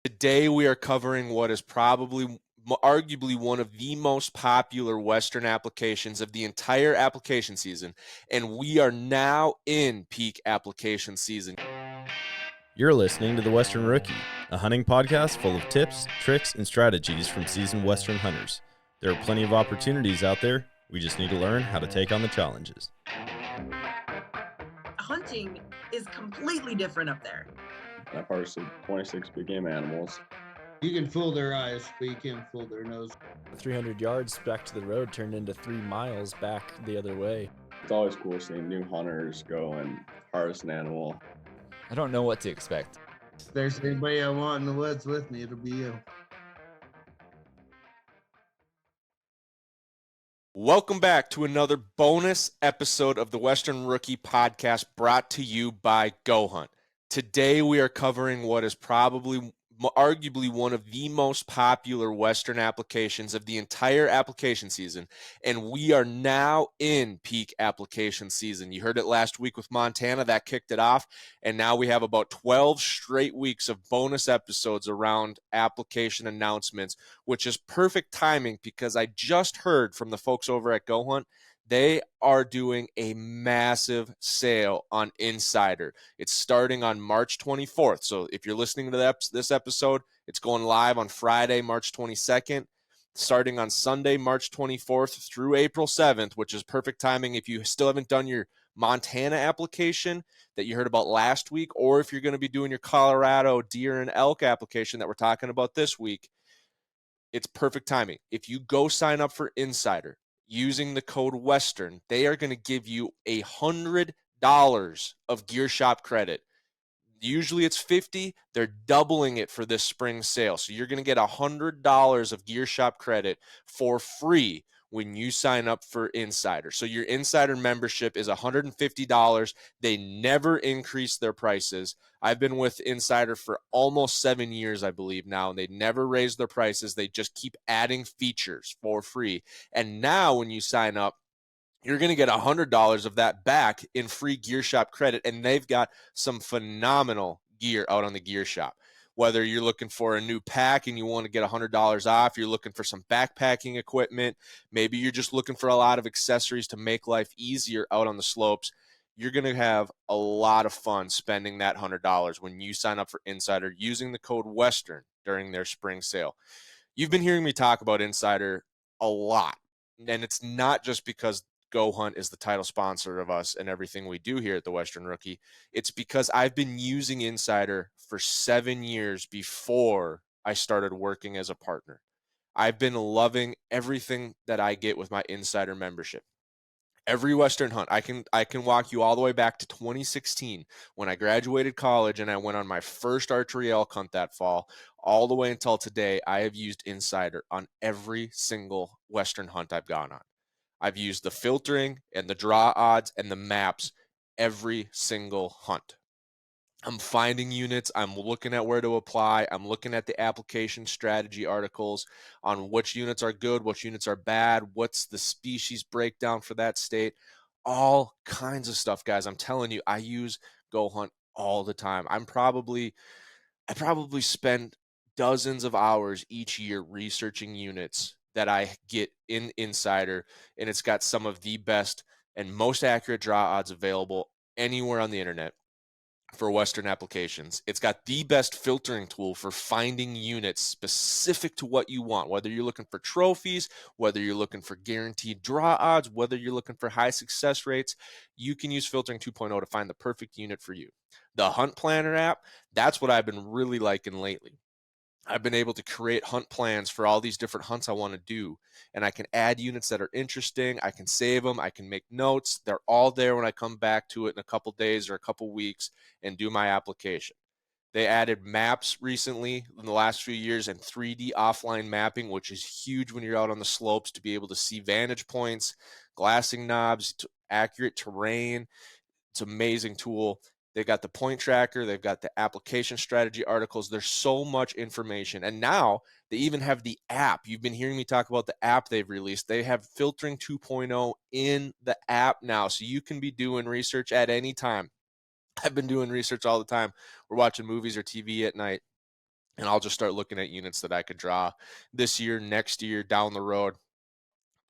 Today we are covering what is probably arguably one of the most popular Western applications of the entire application season, and we are now in peak application season. You're listening to The Western Rookie, a hunting podcast full of tips, tricks, and strategies from seasoned Western hunters. There are plenty of opportunities out there. We just need to learn how to take on the challenges. Hunting is completely different up there. I've harvested 26 big game animals. You can fool their eyes, but you can't fool their nose. 300 yards back to the road turned into 3 miles back the other way. It's always cool seeing new hunters go and harvest an animal. I don't know what to expect. If there's anybody I want in the woods with me, it'll be you. Welcome back to another bonus episode of the Western Rookie podcast brought to you by GoHunt. Today we are covering what is probably arguably one of the most popular Western applications of the entire application season, and we are now in peak application season. You heard it last week with Montana, that kicked it off, and now we have about 12 straight weeks of bonus episodes around application announcements, which is perfect timing because I just heard from the folks over at GoHunt. They are doing a massive sale on Insider. It's starting on March 24th. So if you're listening to this episode, it's going live on Friday, March 22nd, starting on Sunday, March 24th through April 7th, which is perfect timing if you still haven't done your Montana application that you heard about last week, or if you're going to be doing your Colorado deer and elk application that we're talking about this week. It's perfect timing. If you go sign up for Insider, using the code Western, they are going to give you $100 of gear shop credit. Usually it's $50. They're doubling it for this spring sale. So you're going to get $100 of gear shop credit for free when you sign up for Insider. So your Insider membership is $150. They never increase their prices. I've been with Insider for almost 7 years, I believe now, and they never raise their prices. They just keep adding features for free. And now when you sign up, you're going to get $100 of that back in free gear shop credit, and they've got some phenomenal gear out on the gear shop. Whether you're looking for a new pack and you want to get $100 off, you're looking for some backpacking equipment, maybe you're just looking for a lot of accessories to make life easier out on the slopes, you're going to have a lot of fun spending that $100 when you sign up for Insider using the code Western during their spring sale. You've been hearing me talk about Insider a lot, and it's not just because GoHunt is the title sponsor of us and everything we do here at the Western Rookie. It's because I've been using Insider for 7 years before I started working as a partner. I've been loving everything that I get with my Insider membership. Every Western hunt, I can walk you all the way back to 2016 when I graduated college and I went on my first archery elk hunt that fall, all the way until today. I have used Insider on every single Western hunt I've gone on. I've used the filtering and the draw odds and the maps every single hunt. I'm finding units. I'm looking at where to apply. I'm looking at the application strategy articles on which units are good, which units are bad, what's the species breakdown for that state, all kinds of stuff, guys. I'm telling you, I use GoHunt all the time. I probably spend dozens of hours each year researching units that I get in Insider, and it's got some of the best and most accurate draw odds available anywhere on the internet for Western applications. It's got the best filtering tool for finding units specific to what you want, whether you're looking for trophies, whether you're looking for guaranteed draw odds, whether you're looking for high success rates. You can use Filtering 2.0 to find the perfect unit for you. The Hunt Planner app, that's what I've been really liking lately. I've been able to create hunt plans for all these different hunts I want to do, and I can add units that are interesting. I can save them. I can make notes. They're all there when I come back to it in a couple days or a couple weeks and do my application. They added maps recently in the last few years and 3D offline mapping, which is huge when you're out on the slopes to be able to see vantage points, glassing knobs, accurate terrain. It's an amazing tool. They've got the point tracker. They've got the application strategy articles. There's so much information. And now they even have the app. You've been hearing me talk about the app they've released. They have Filtering 2.0 in the app now. So you can be doing research at any time. I've been doing research all the time. We're watching movies or TV at night. and I'll just start looking at units that I could draw this year, next year, down the road.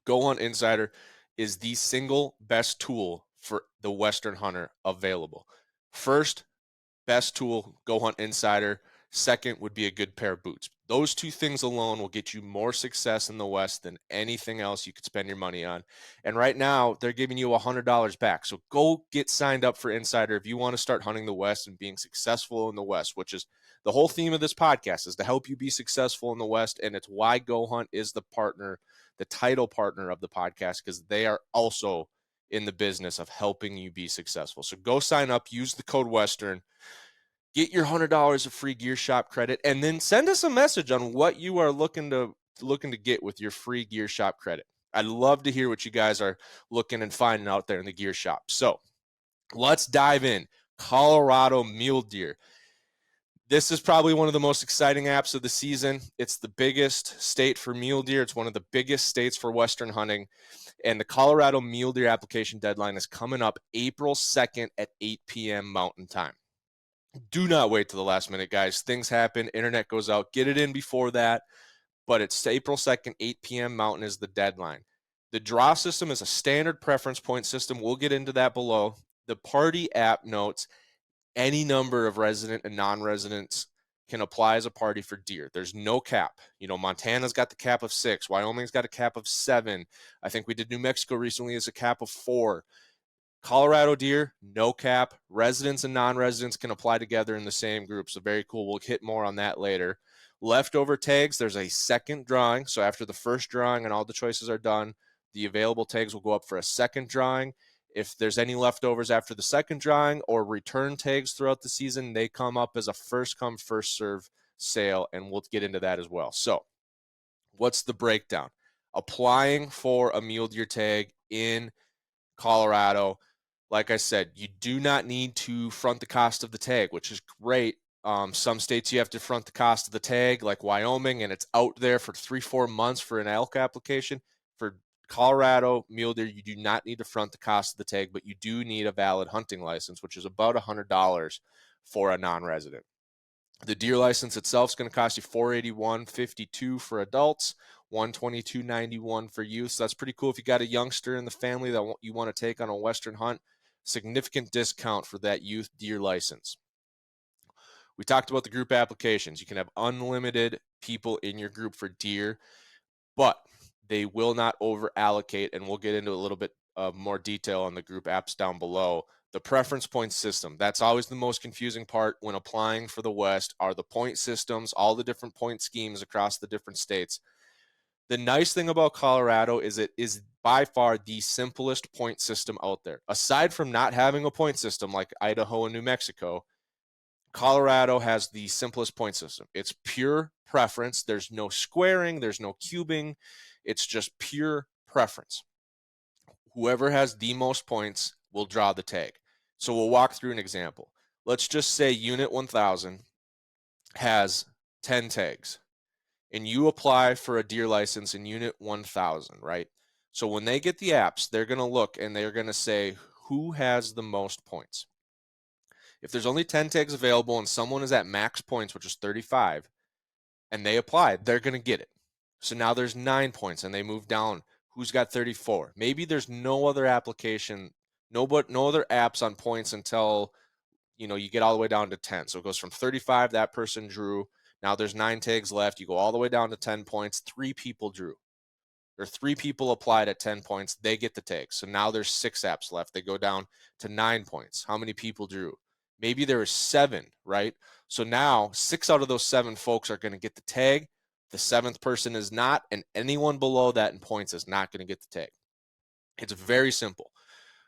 GoHunt Insider is the single best tool for the Western hunter available. First, best tool, GoHunt Insider. Second would be a good pair of boots. Those two things alone will get you more success in the West than anything else you could spend your money on. And right now, they're giving you $100 back. So go get signed up for Insider if you want to start hunting the West and being successful in the West, which is the whole theme of this podcast, is to help you be successful in the West. And it's why GoHunt is the partner, the title partner of the podcast, because they are also in the business of helping you be successful. So go sign up, use the code Western. Get your $100 of free gear shop credit, and then send us a message on what you are looking to get with your free gear shop credit. I'd love to hear what you guys are looking and finding out there in the gear shop. So let's dive in. Colorado Mule Deer. This is probably one of the most exciting apps of the season. It's the biggest state for mule deer. It's one of the biggest states for Western hunting. And the Colorado Mule Deer application deadline is coming up April 2nd at 8 p.m. Mountain Time. Do not wait to the last minute, guys. Things happen. Internet goes out. Get it in before that. But it's April 2nd, 8 p.m. Mountain is the deadline. The draw system is a standard preference point system. We'll get into that below. The party app notes any number of resident and non-residents can apply as a party for deer. There's no cap. Montana's got the cap of 6. Wyoming's got a cap of 7. I think we did New Mexico recently as a cap of 4. Colorado deer, no cap. Residents and non-residents can apply together in the same group. So very cool. We'll hit more on that later. Leftover tags, there's a second drawing. So after the first drawing and all the choices are done, the available tags will go up for a second drawing. If there's any leftovers after the second drawing or return tags throughout the season, they come up as a first come, first serve sale, and we'll get into that as well. So what's the breakdown? Applying for a mule deer tag in Colorado. Like I said, you do not need to front the cost of the tag, which is great. Some states you have to front the cost of the tag, like Wyoming, and it's out there for 3-4 months for an elk application. For Colorado mule deer, you do not need to front the cost of the tag, but you do need a valid hunting license, which is about $100 for a non-resident. The deer license itself is going to cost you $481.52 for adults, $122.91 for youth. So that's pretty cool if you got a youngster in the family that you want to take on a Western hunt. Significant discount for that youth deer license. We talked about the group applications. You can have unlimited people in your group for deer, but they will not over allocate, and we'll get into a little bit more detail on the group apps down below. The preference point system, that's always the most confusing part when applying for the West, are the point systems, all the different point schemes across the different states. The nice thing about Colorado is it is by far the simplest point system out there. Aside from not having a point system like Idaho and New Mexico, Colorado has the simplest point system. It's pure preference. There's no squaring. There's no cubing. It's just pure preference. Whoever has the most points will draw the tag. So we'll walk through an example. Let's just say Unit 1000 has 10 tags, and you apply for a deer license in Unit 1000, right? So when they get the apps, they're going to look and they're going to say, who has the most points? If there's only 10 tags available and someone is at max points, which is 35, and they apply, they're going to get it. So now there's 9 points and they move down. Who's got 34? Maybe there's no other application, no other apps on points until you get all the way down to 10. So it goes from 35, that person drew. Now there's 9 tags left. You go all the way down to 10 points. 3 people drew. Or 3 people applied at 10 points. They get the tag. So now there's 6 apps left. They go down to 9 points. How many people drew? Maybe there was 7, right? So now 6 out of those 7 folks are going to get the tag. The 7th person is not, and anyone below that in points is not going to get the tag. It's very simple.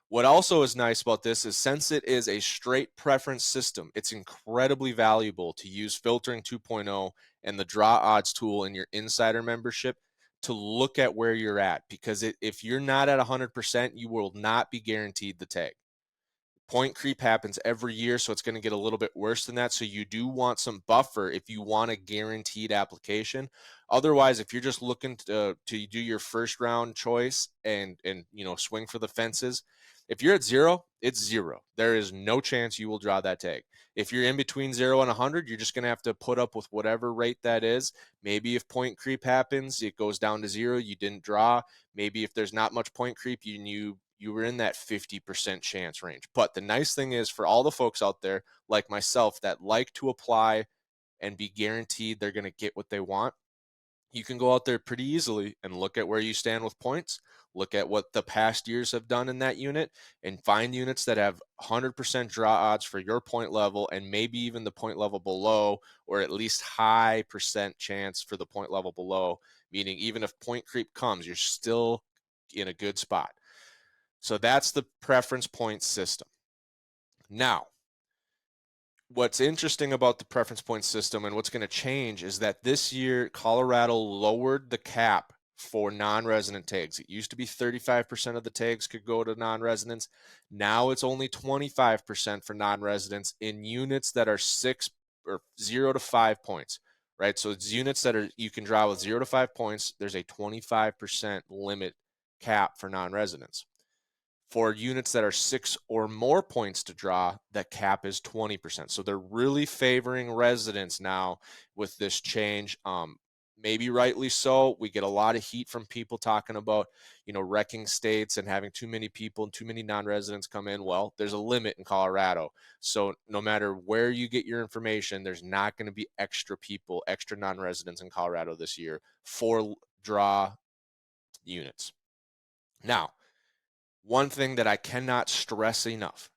What also is nice about this is since it is a straight preference system, it's incredibly valuable to use Filtering 2.0 and the Draw Odds tool in your Insider membership to look at where you're at, because if you're not at 100%, you will not be guaranteed the tag. Point creep happens every year, so it's going to get a little bit worse than that. So you do want some buffer if you want a guaranteed application. Otherwise, if you're just looking to do your first round choice and swing for the fences, If you're at 0, it's 0. There is no chance you will draw that tag. If you're in between 0 and 100, you're just going to have to put up with whatever rate that is. Maybe if point creep happens, it goes down to 0, you didn't draw. Maybe if there's not much point creep, you were in that 50% chance range. But the nice thing is, for all the folks out there like myself that like to apply and be guaranteed they're going to get what they want, you can go out there pretty easily and look at where you stand with points, look at what the past years have done in that unit, and find units that have 100% draw odds for your point level and maybe even the point level below, or at least high percent chance for the point level below, meaning even if point creep comes, you're still in a good spot. So that's the preference point system. Now, what's interesting about the preference point system and what's going to change is that this year Colorado lowered the cap for non-resident tags. It used to be 35% of the tags could go to non-residents. Now it's only 25% for non-residents in units that are 6 or 0 to 5 points, right? So it's units that are you can draw with 0 to 5 points. There's a 25% limit cap for non-residents. For units that are 6 or more points to draw, the cap is 20%. So they're really favoring residents now with this change. Maybe rightly so. We get a lot of heat from people talking about, wrecking states and having too many people and too many non-residents come in. Well, there's a limit in Colorado. So no matter where you get your information, there's not going to be extra people, extra non-residents in Colorado this year for draw units. Now, one thing that I cannot stress enough,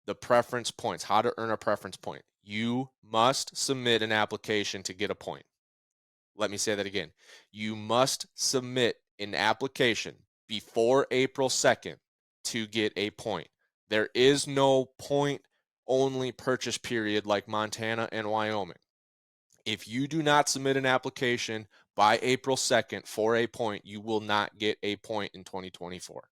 the preference points, how to earn a preference point. You must submit an application to get a point. Let me say that again. You must submit an application before April 2nd to get a point. There is no point-only purchase period like Montana and Wyoming. If you do not submit an application by April 2nd for a point, you will not get a point in 2024.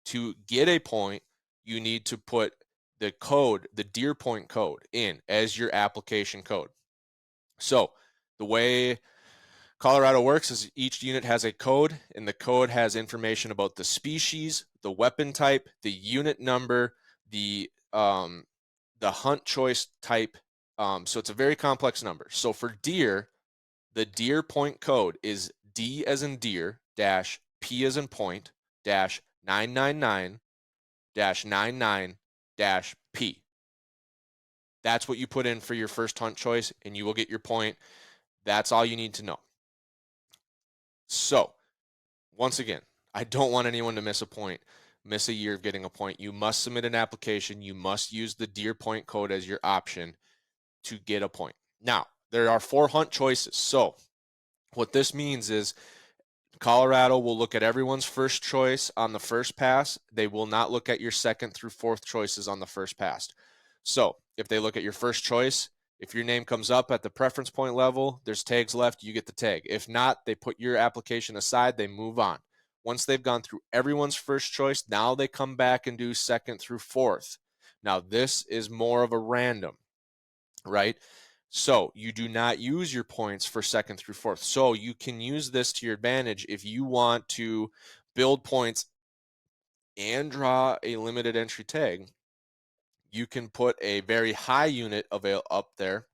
To get a point, you need to put the code, the deer point code, in as your application code. So the way Colorado works is each unit has a code, and the code has information about the species, the weapon type, the unit number, the hunt choice type. So it's a very complex number. So for deer, the deer point code is D as in deer dash P as in point dash 999-99-P. That's what you put in for your first hunt choice, and you will get your point. That's all you need to know. So, once again, I don't want anyone to miss a year of getting a point. You must submit an application. You must use the deer point code as your option to get a point. Now, there are 4 hunt choices. So, what this means is Colorado will look at everyone's first choice on the first pass. They will not look at your second through 4th choices on the first pass. So if they look at your first choice, if your name comes up at the preference point level, there's tags left, you get the tag. If not, they put your application aside, they move on. Once they've gone through everyone's first choice, now they come back and do 2nd through 4th. Now this is more of a random, right? So you do not use your points for 2nd through 4th. So you can use this to your advantage if you want to build points and draw a limited entry tag. You can put a very high unit up there,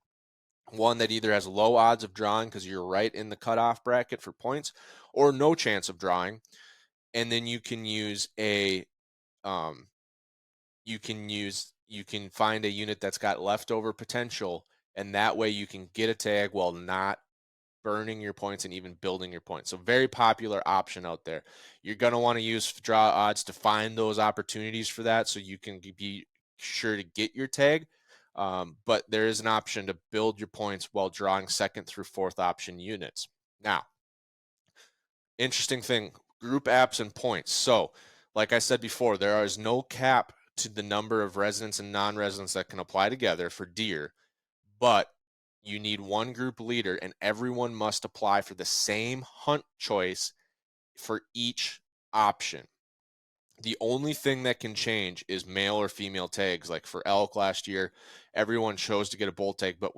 one that either has low odds of drawing because you're right in the cutoff bracket for points, or no chance of drawing. And then you can use you can find a unit that's got leftover potential, and that way you can get a tag while not burning your points and even building your points. So very popular option out there. You're going to want to use draw odds to find those opportunities for that so you can be sure to get your tag. But there is an option to build your points while drawing 2nd through 4th option units. Now, interesting thing, group apps and points. So like I said before, there is no cap to the number of residents and non-residents that can apply together for deer, but you need one group leader and everyone must apply for the same hunt choice for each option. The only thing that can change is male or female tags. Like for elk last year, everyone chose to get a bull tag, but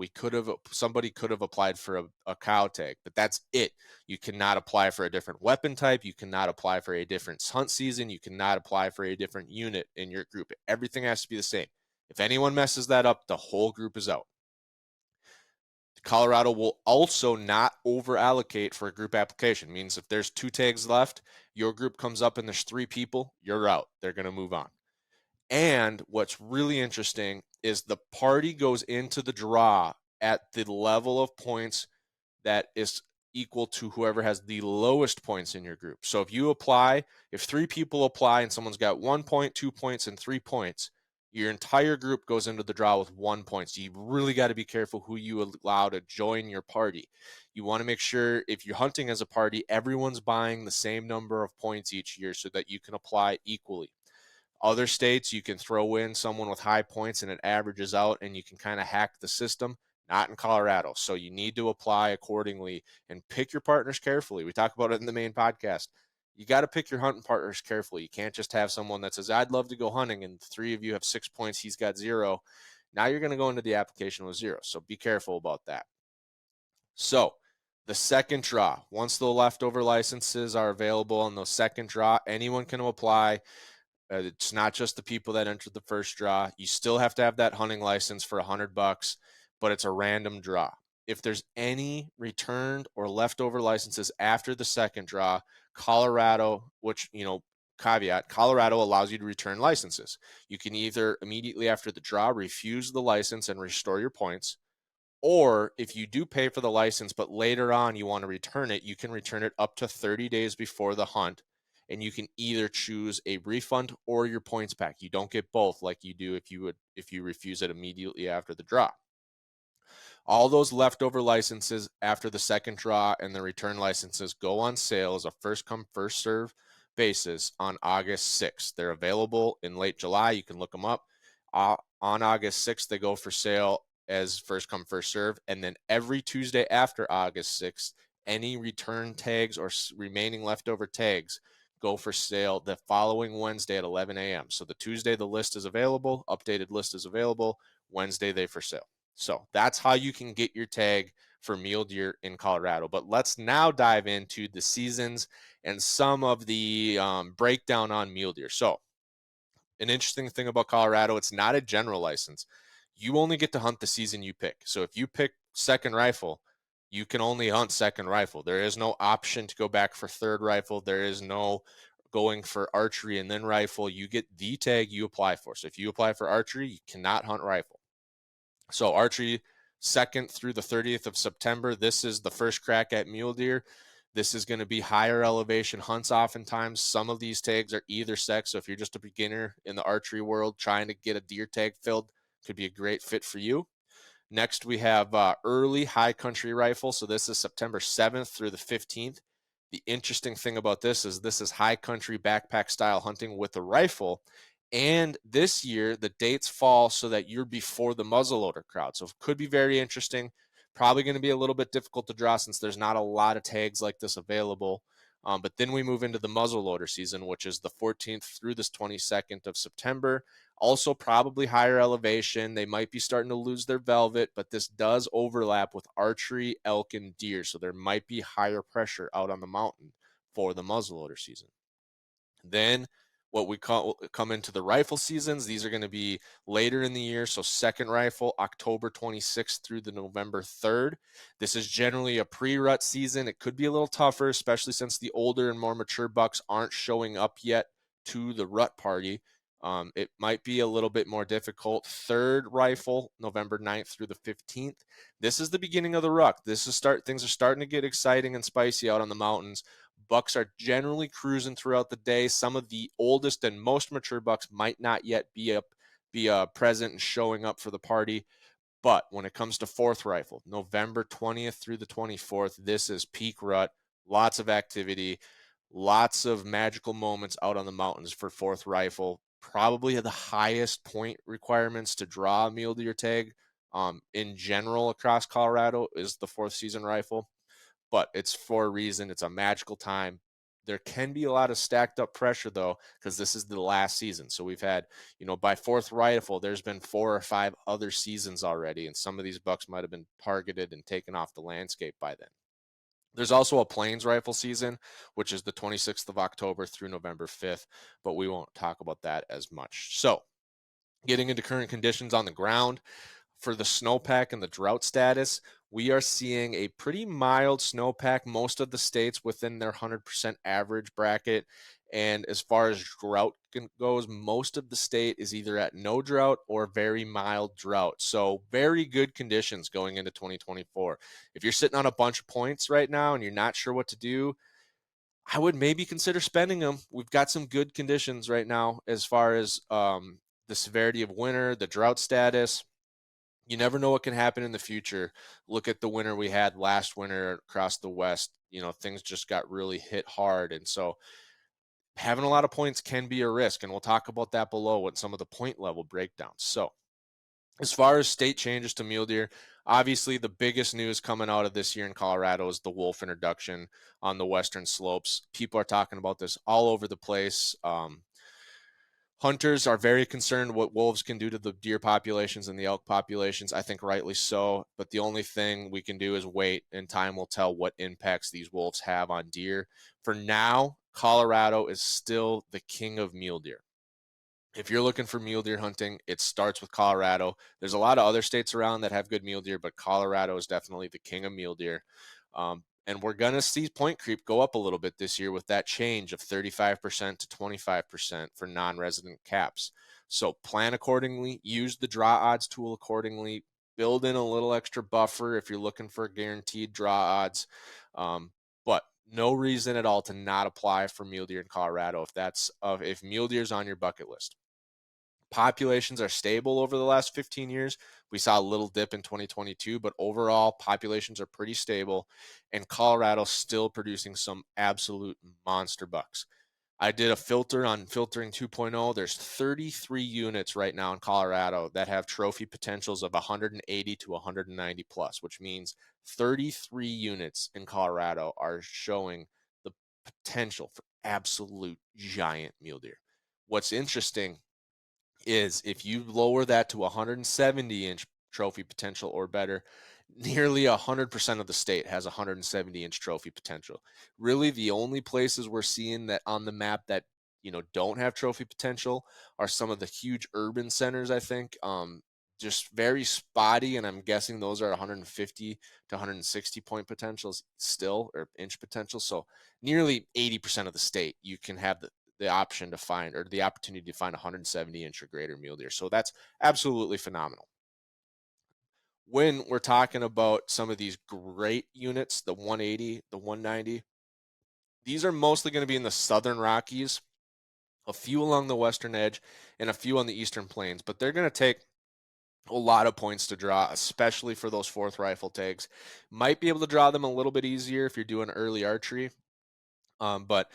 somebody could have applied for a cow tag, but that's it. You cannot apply for a different weapon type. You cannot apply for a different hunt season. You cannot apply for a different unit in your group. Everything has to be the same. If anyone messes that up, the whole group is out. Colorado will also not over allocate for a group application. It means if there's 2 tags left, your group comes up and there's 3 people, you're out. They're going to move on. And what's really interesting is the party goes into the draw at the level of points that is equal to whoever has the lowest points in your group. So if 3 people apply and someone's got 1 point, 2 points, and 3 points, your entire group goes into the draw with 1 point. So you really got to be careful who you allow to join your party. You want to make sure if you're hunting as a party, everyone's buying the same number of points each year so that you can apply equally. Other states, you can throw in someone with high points and it averages out and you can kind of hack the system. Not in Colorado. So you need to apply accordingly and pick your partners carefully. We talk about it in the main podcast. You got to pick your hunting partners carefully. You can't just have someone that says, I'd love to go hunting, and 3 of you have 6 points, he's got 0. Now you're going to go into the application with 0. So be careful about that. So the second draw, once the leftover licenses are available on the second draw, anyone can apply. It's not just the people that entered the first draw. You still have to have that hunting license for $100, but it's a random draw. If there's any returned or leftover licenses after the second draw, Colorado, which, caveat, Colorado allows you to return licenses. You can either immediately after the draw refuse the license and restore your points, or if you do pay for the license, but later on you want to return it, you can return it up to 30 days before the hunt, and you can either choose a refund or your points back. You don't get both like you do if you refuse it immediately after the draw. All those leftover licenses after the second draw and the return licenses go on sale as a first come, first serve basis on August 6th. They're available in late July. You can look them up. On August 6th, they go for sale as first come, first serve. And then every Tuesday after August 6th, any return tags or remaining leftover tags go for sale the following Wednesday at 11 a.m. So the Tuesday, the list is available, updated list is available. Wednesday, they for sale. So that's how you can get your tag for mule deer in Colorado. But let's now dive into the seasons and some of the breakdown on mule deer. So an interesting thing about Colorado, it's not a general license. You only get to hunt the season you pick. So if you pick second rifle, you can only hunt second rifle. There is no option to go back for third rifle. There is no going for archery and then rifle. You get the tag you apply for. So if you apply for archery, you cannot hunt rifle. So archery, 2nd through the 30th of September. This is the first crack at mule deer. This is going to be higher elevation hunts oftentimes. Some of these tags are either sex. So if you're just a beginner in the archery world trying to get a deer tag filled, could be a great fit for you. Next, we have early high country rifle. So this is September 7th through the 15th. The interesting thing about this is high country backpack style hunting with a rifle. And this year, the dates fall so that you're before the muzzleloader crowd. So it could be very interesting. Probably going to be a little bit difficult to draw since there's not a lot of tags like this available. But then we move into the muzzleloader season, which is the 14th through this 22nd of September. Also probably higher elevation. They might be starting to lose their velvet, but this does overlap with archery, elk, and deer. So there might be higher pressure out on the mountain for the muzzleloader season. Then what we come into the rifle seasons, these are going to be later in the year. So second rifle, October 26th through the November 3rd. This is generally a pre-rut season. It could be a little tougher, especially since the older and more mature bucks aren't showing up yet to the rut party. It might be a little bit more difficult. Third rifle, November 9th through the 15th. This is the beginning of the rut. Things are starting to get exciting and spicy out on the mountains. Bucks are generally cruising throughout the day. Some of the oldest and most mature bucks might not yet be present and showing up for the party. But when it comes to fourth rifle, November 20th through the 24th, this is peak rut. Lots of activity, lots of magical moments out on the mountains for fourth rifle. Probably the highest point requirements to draw a mule deer tag in general across Colorado is the fourth season rifle. But it's for a reason. It's a magical time. There can be a lot of stacked up pressure though, because this is the last season. So we've had, by fourth rifle, there's been 4 or 5 other seasons already, and some of these bucks might have been targeted and taken off the landscape by then. There's also a plains rifle season, which is the 26th of October through November 5th, but we won't talk about that as much. So getting into current conditions on the ground, for the snowpack and the drought status, we are seeing a pretty mild snowpack, most of the states within their 100% average bracket. And as far as drought goes, most of the state is either at no drought or very mild drought. So very good conditions going into 2024. If you're sitting on a bunch of points right now and you're not sure what to do, I would maybe consider spending them. We've got some good conditions right now as far as the severity of winter, the drought status. You never know what can happen in the future. Look at the winter we had last winter across the West. Things just got really hit hard. And so having a lot of points can be a risk. And we'll talk about that below with some of the point level breakdowns. So as far as state changes to mule deer, obviously the biggest news coming out of this year in Colorado is the wolf introduction on the western slopes. People are talking about this all over the place. Hunters are very concerned what wolves can do to the deer populations and the elk populations. I think rightly so, but the only thing we can do is wait, and time will tell what impacts these wolves have on deer. For now, Colorado is still the king of mule deer. If you're looking for mule deer hunting, it starts with Colorado. There's a lot of other states around that have good mule deer, but Colorado is definitely the king of mule deer. And we're going to see point creep go up a little bit this year with that change of 35% to 25% for non-resident caps. So plan accordingly, use the draw odds tool accordingly, build in a little extra buffer if you're looking for guaranteed draw odds. But no reason at all to not apply for mule deer in Colorado if mule deer is on your bucket list. Populations are stable over the last 15 years. We saw a little dip in 2022, but overall populations are pretty stable, and Colorado's still producing some absolute monster bucks. I did a filter on Filtering 2.0. There's 33 units right now in Colorado that have trophy potentials of 180 to 190 plus, which means 33 units in Colorado are showing the potential for absolute giant mule deer. What's interesting is if you lower that to 170-inch trophy potential or better, nearly 100% of the state has 170-inch trophy potential. Really, the only places we're seeing that on the map that don't have trophy potential are some of the huge urban centers. I think just very spotty, and I'm guessing those are 150 to 160 point potentials still, or inch potential. So nearly 80% of the state you can have the option to find, or the opportunity to find 170-inch or greater mule deer. So that's absolutely phenomenal. When we're talking about some of these great units, the 180, the 190, these are mostly going to be in the southern Rockies, a few along the western edge, and a few on the eastern plains, but they're going to take a lot of points to draw, especially for those fourth rifle tags. Might be able to draw them a little bit easier if you're doing early archery, but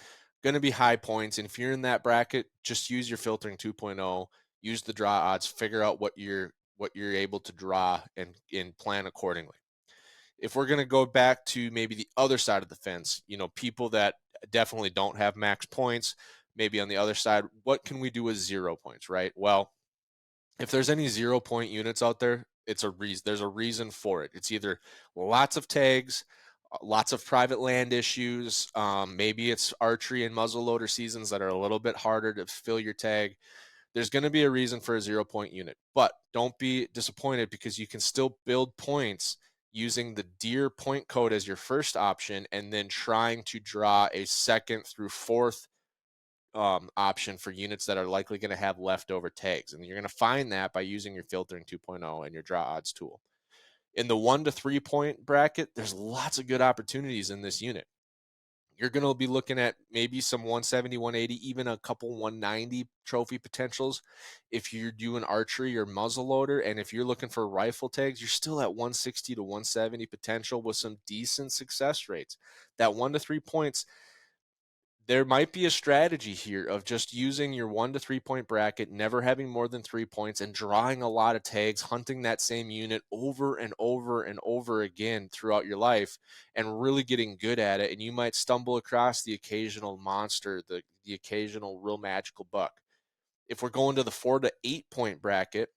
going to be high points. And if you're in that bracket, just use your Filtering 2.0, use the draw odds, figure out what you're able to draw, and plan accordingly. If we're going to go back to maybe the other side of the fence, people that definitely don't have max points, maybe on the other side, what can we do with 0 points, right? Well, if there's any 0 point units out there, there's a reason for it. It's either lots of tags, lots of private land issues. Maybe it's archery and muzzleloader seasons that are a little bit harder to fill your tag. There's going to be a reason for a 0 point unit, but don't be disappointed, because you can still build points using the deer point code as your first option, and then trying to draw a second through fourth option for units that are likely going to have leftover tags. And you're going to find that by using your Filtering 2.0 and your draw odds tool. In the 1 to 3 point bracket, there's lots of good opportunities in this unit. You're going to be looking at maybe some 170, 180, even a couple 190 trophy potentials if you're doing archery or muzzleloader. And if you're looking for rifle tags, you're still at 160 to 170 potential with some decent success rates. That 1 to 3 points, there might be a strategy here of just using your 1 to 3 point bracket, never having more than 3 points, and drawing a lot of tags, hunting that same unit over and over and over again throughout your life, and really getting good at it. And you might stumble across the occasional monster, the occasional real magical buck. If we're going to the 4 to 8 point bracket,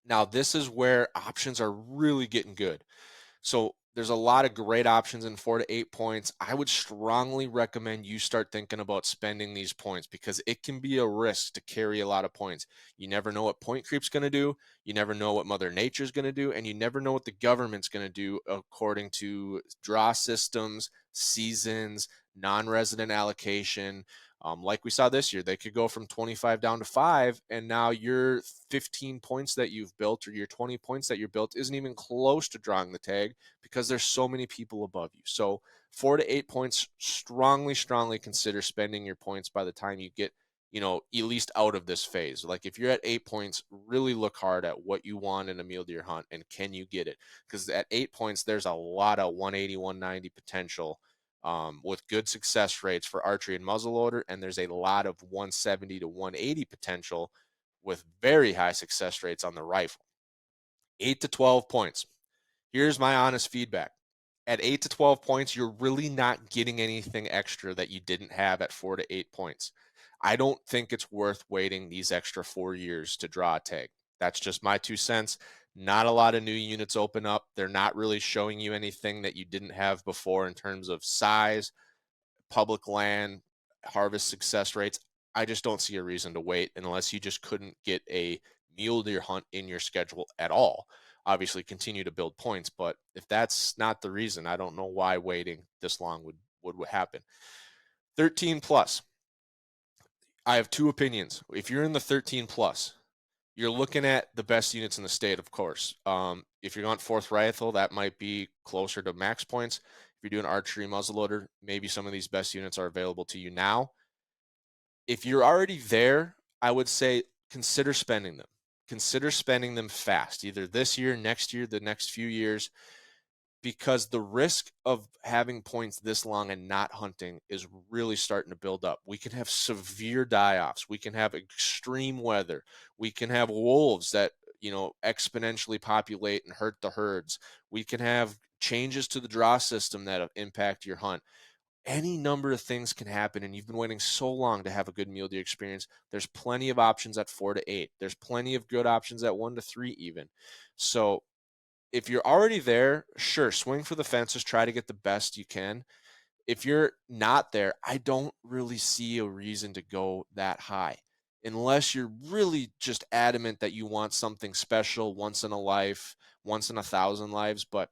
now this is where options are really getting good. So there's a lot of great options in 4 to 8 points. I would strongly recommend you start thinking about spending these points, because it can be a risk to carry a lot of points. You never know what point creep's going to do. You never know what Mother Nature's going to do. And you never know what the government's going to do according to draw systems, seasons, non-resident allocation. Like we saw this year, they could go from 25 down to 5, and now your 15 points that you've built, or your 20 points that you're built, isn't even close to drawing the tag, because there's so many people above you. So 4 to 8 points, strongly consider spending your points by the time you get, at least out of this phase. Like if you're at 8 points, really look hard at what you want in a mule deer hunt, and can you get it? Because at 8 points, there's a lot of 180, 190 potential. With good success rates for archery and muzzleloader, and there's a lot of 170 to 180 potential with very high success rates on the rifle. 8 to 12 points. Here's my honest feedback. At 8 to 12 points, you're really not getting anything extra that you didn't have at 4 to 8 points. I don't think it's worth waiting these extra 4 years to draw a tag. That's just my 2 cents. Not a lot of new units open up. They're not really showing you anything that you didn't have before in terms of size, public land, harvest success rates. I just don't see a reason to wait unless you just couldn't get a mule deer hunt in your schedule at all. Obviously, continue to build points, but if that's not the reason, I don't know why waiting this long would happen. 13 plus. I have 2 opinions. If you're in the 13 plus, you're looking at the best units in the state, of course. If you're going 4th rifle, that might be closer to max points. If you're doing archery muzzleloader, maybe some of these best units are available to you now. If you're already there, I would say consider spending them. Consider spending them fast, either this year, next year, the next few years, because the risk of having points this long and not hunting is really starting to build up. We can have severe die-offs. We can have extreme weather. We can have wolves that, exponentially populate and hurt the herds. We can have changes to the draw system that impact your hunt. Any number of things can happen, and you've been waiting so long to have a good mule deer experience. There's plenty of options at 4 to 8. There's plenty of good options at 1 to 3 even. So if you're already there, sure, swing for the fences, try to get the best you can. If you're not there, I don't really see a reason to go that high, unless you're really just adamant that you want something special, once in a life, once in 1,000 lives. But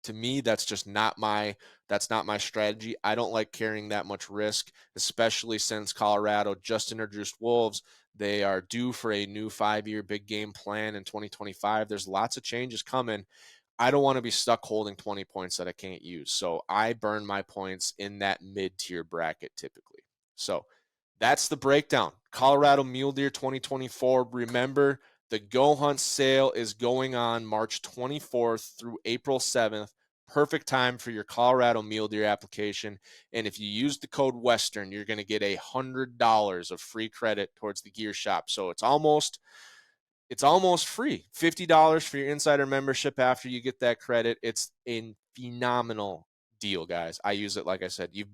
to me, that's not my strategy. I don't like carrying that much risk, especially since Colorado just introduced wolves. They are due for a new 5-year big game plan in 2025. There's lots of changes coming. I don't want to be stuck holding 20 points that I can't use. So I burn my points in that mid-tier bracket typically. So that's the breakdown. Colorado Mule Deer 2024. Remember, the GoHunt sale is going on March 24th through April 7th. Perfect time for your Colorado Mule Deer application. And if you use the code Western, you're going to get $100 of free credit towards the gear shop. So it's almost free. $50 for your insider membership after you get that credit. It's a phenomenal deal, guys. I use it, like I said. You're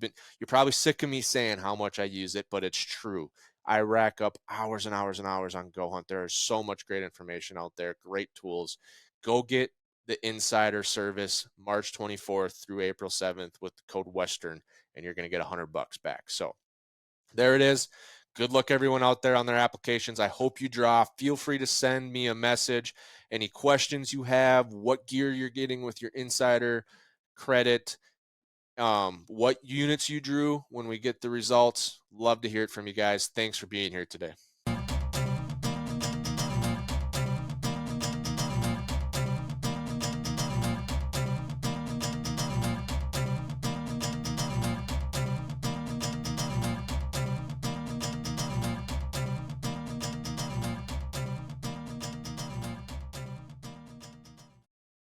probably sick of me saying how much I use it, but it's true. I rack up hours and hours and hours on GoHunt. There is so much great information out there, great tools. Go get the insider service March 24th through April 7th with the code Western, and you're going to get $100 back. So there it is. Good luck, everyone out there on their applications. I hope you draw. Feel free to send me a message. Any questions you have, what gear you're getting with your insider credit, what units you drew when we get the results. Love to hear it from you guys. Thanks for being here today.